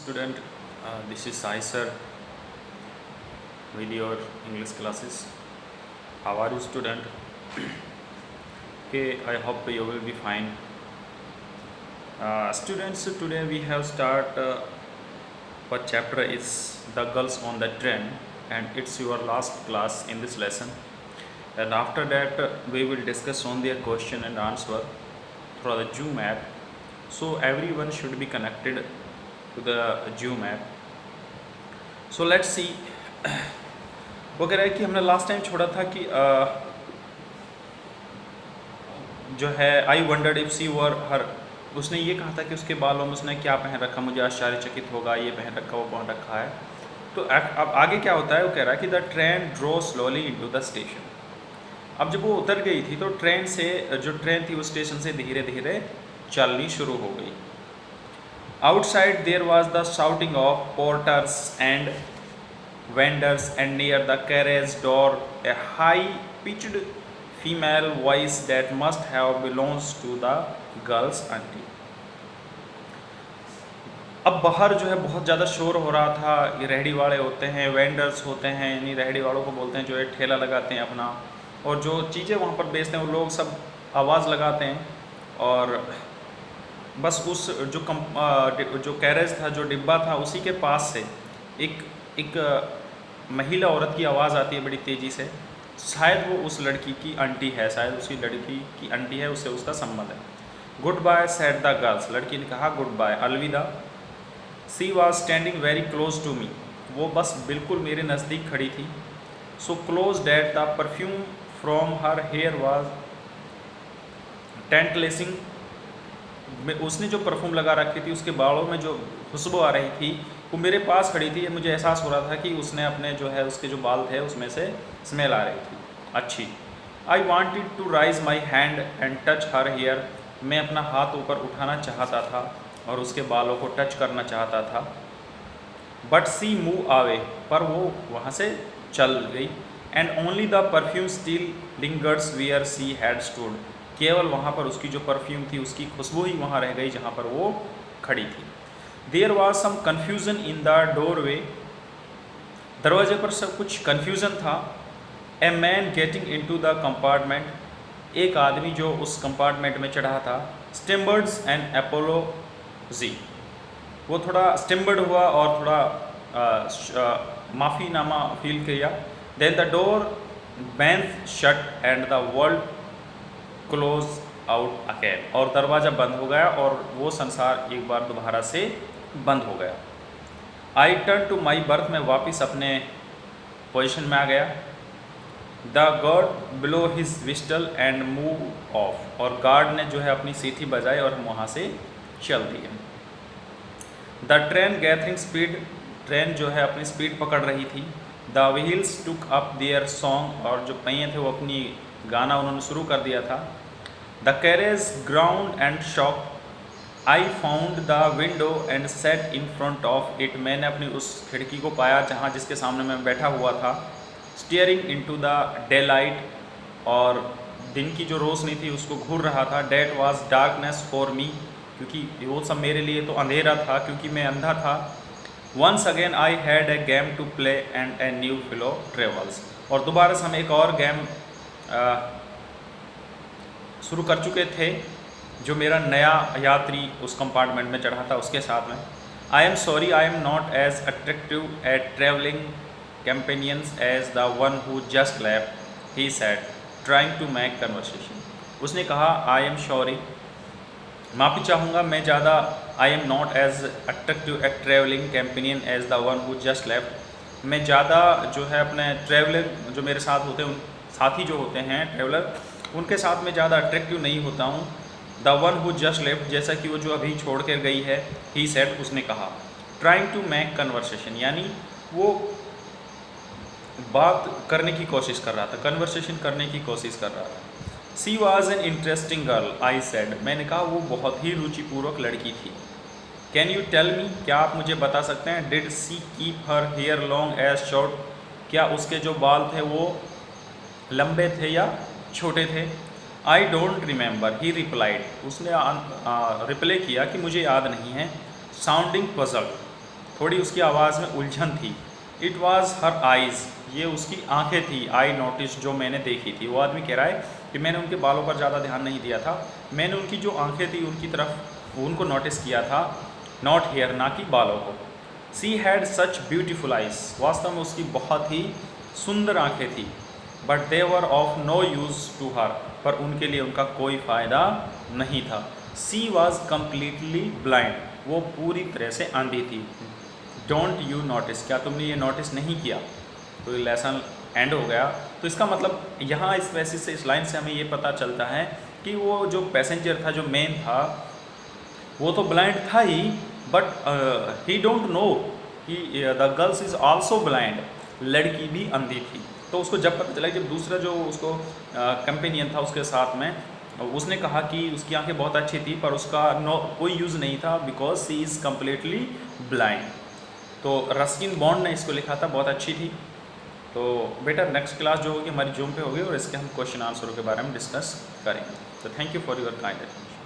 student, this is Sai sir with your English classes. How are you student? Okay, I hope you will be fine. Students, today we have start what chapter is the girls on the train, and it's your last class in this lesson, and after that we will discuss on their question and answer through the Zoom app. So everyone should be connected to the Zoom app. So let's see. वो कह रहा है कि हमने last time छोड़ा था कि जो है आई वंडर्ड इफ सी वर हर, उसने ये कहा था कि उसके बालों में उसने क्या पहन रखा, मुझे आश्चर्यचकित होगा, ये पहन रखा वो पहन रखा है। तो अब आगे क्या होता है, वो कह रहा है कि the train drew slowly into the station. अब जब वो उतर गई थी तो ट्रेन से जो ट्रेन थी वो स्टेशन से धीरे धीरे चलनी शुरू हो गई। Outside there was the shouting of porters and vendors, and near the carriage door a high pitched female voice that must have belongs to the girls auntie। अब बाहर जो है बहुत ज़्यादा शोर हो रहा था। ये रेहड़ी वाले होते हैं, वेंडर्स होते हैं, यानी रेहड़ी वालों को बोलते हैं जो है ठेला लगाते हैं अपना, और जो चीज़ें वहाँ पर बेचते हैं वो लोग सब आवाज़ लगाते हैं। और बस उस जो कैरेज था, जो डिब्बा था, उसी के पास से एक महिला औरत की आवाज़ आती है बड़ी तेज़ी से। शायद वो उस लड़की की आंटी है, शायद उसी लड़की की आंटी है, उससे उसका संबंध है। Goodbye said the girls, लड़की ने कहा गुड बाय, अलविदा। She was standing very close to me, वो बस बिल्कुल मेरे नज़दीक खड़ी थी। So close that the perfume from her hair was tantalising, उसने जो परफ्यूम लगा रखी थी उसके बालों में जो खुशबू आ रही थी वो मेरे पास खड़ी थी। मुझे एहसास हो रहा था कि उसने अपने जो है उसके जो बाल थे उसमें से स्मेल आ रही थी अच्छी। I wanted to raise my hand and touch her hair, मैं अपना हाथ ऊपर उठाना चाहता था और उसके बालों को टच करना चाहता था। बट सी मूव आवे, पर वो वहाँ से चल गई। And only the perfume still lingers where she had stood, केवल वहाँ पर उसकी जो परफ्यूम थी उसकी खुशबू ही वहाँ रह गई जहाँ पर वो खड़ी थी। There was some confusion in the doorway, दरवाजे पर सब कुछ कन्फ्यूज़न था। A man getting into the compartment, एक आदमी जो उस कंपार्टमेंट में चढ़ा था। स्टिम्बर्ड्स एंड एपोलॉजी, वो थोड़ा स्टिम्बर्ड हुआ और थोड़ा माफ़ीनामा फील किया। Then the door banged shut and the world close out again, और दरवाज़ा बंद हो गया और वो संसार एक बार दोबारा से बंद हो गया। I turn to my berth, में वापस अपने पोजीशन में आ गया। The guard blew his whistle and move off, और गार्ड ने जो है अपनी सीटी बजाई और हम वहाँ से चल दिए। The train gathering speed, train जो है अपनी स्पीड पकड़ रही थी। The wheels took up there song, और जो पहिए थे वो अपनी गाना उन्होंने शुरू कर दिया था। The carriage ground and shock, I found the window and set in front of it, मैंने अपनी उस खिड़की को पाया जहाँ जिसके सामने मैं बैठा हुआ था। Steering into the day light, और दिन की जो रोशनी थी उसको घूर रहा था। That was darkness for me, क्योंकि वो सब मेरे लिए तो अंधेरा था क्योंकि मैं अंधा था। Once again I had a game to play and a new fellow travels, और दोबारा से हम एक और गेम शुरू कर चुके थे जो मेरा नया यात्री उस कंपार्टमेंट में चढ़ा था उसके साथ में। I am sorry I am not as attractive at travelling companions as the one who just left, he said trying to make conversation. उसने कहा आई एम सॉरी, माफ़ी चाहूँगा, मैं ज़्यादा I am not as attractive at travelling companion as the one who just left, मैं ज़्यादा जो है अपने ट्रैवलर जो मेरे साथ होते हैं, साथी जो होते हैं ट्रैवलर, उनके साथ में ज़्यादा अट्रैक्टिव नहीं होता हूँ। The one who just left, जैसा कि वो जो अभी छोड़ कर गई है। ही सेड, उसने कहा। ट्राइंग टू मेक कन्वर्सेशन, यानी वो बात करने की कोशिश कर रहा था, कन्वर्सेशन करने की कोशिश कर रहा था। She was an interesting girl, I said, मैंने कहा वो बहुत ही रुचिपूर्वक लड़की थी। कैन यू टेल मी, क्या आप मुझे बता सकते हैं। Did she keep her hair long as short, क्या उसके जो बाल थे वो लंबे थे या छोटे थे। I don't remember, he replied, उसने रिप्लाई किया कि मुझे याद नहीं है। साउंडिंग पजल्ड, थोड़ी उसकी आवाज़ में उलझन थी। इट वॉज़ हर आइज़, ये उसकी आंखें थी। आई नोटिस, जो मैंने देखी थी। वो आदमी कह रहा है कि मैंने उनके बालों पर ज़्यादा ध्यान नहीं दिया था, मैंने उनकी जो आंखें थी उनकी तरफ उनको नोटिस किया था, नॉट हेयर, ना कि बालों को। She had such beautiful eyes, वास्तव में उसकी बहुत ही सुंदर आंखें थी। But they were of no use to her, पर उनके लिए उनका कोई फ़ायदा नहीं था। सी वॉज कम्प्लीटली ब्लाइंड, वो पूरी तरह से अंधी थी। डोंट यू नोटिस, क्या तुमने ये नोटिस नहीं किया? तो ये लेसन एंड हो गया। तो इसका मतलब यहाँ इस वैसे से, इस लाइन से हमें ये पता चलता है कि वो जो पैसेंजर था, जो मैन था, वो तो ब्लाइंड था ही, बट ही डोंट नो कि the girls is also blind, लड़की भी अंधी थी। तो उसको जब पता चला, जब दूसरा जो उसको कंपेनियन था उसके साथ में, उसने कहा कि उसकी आंखें बहुत अच्छी थी पर उसका कोई यूज़ नहीं था, because she is completely blind. तो रस्किन बॉन्ड ने इसको लिखा था, बहुत अच्छी थी। तो बेटा नेक्स्ट क्लास जो होगी हमारी जूम पे होगी और इसके हम क्वेश्चन आंसरों के बारे में डिस्कस करेंगे। तो thank you for your kind attention.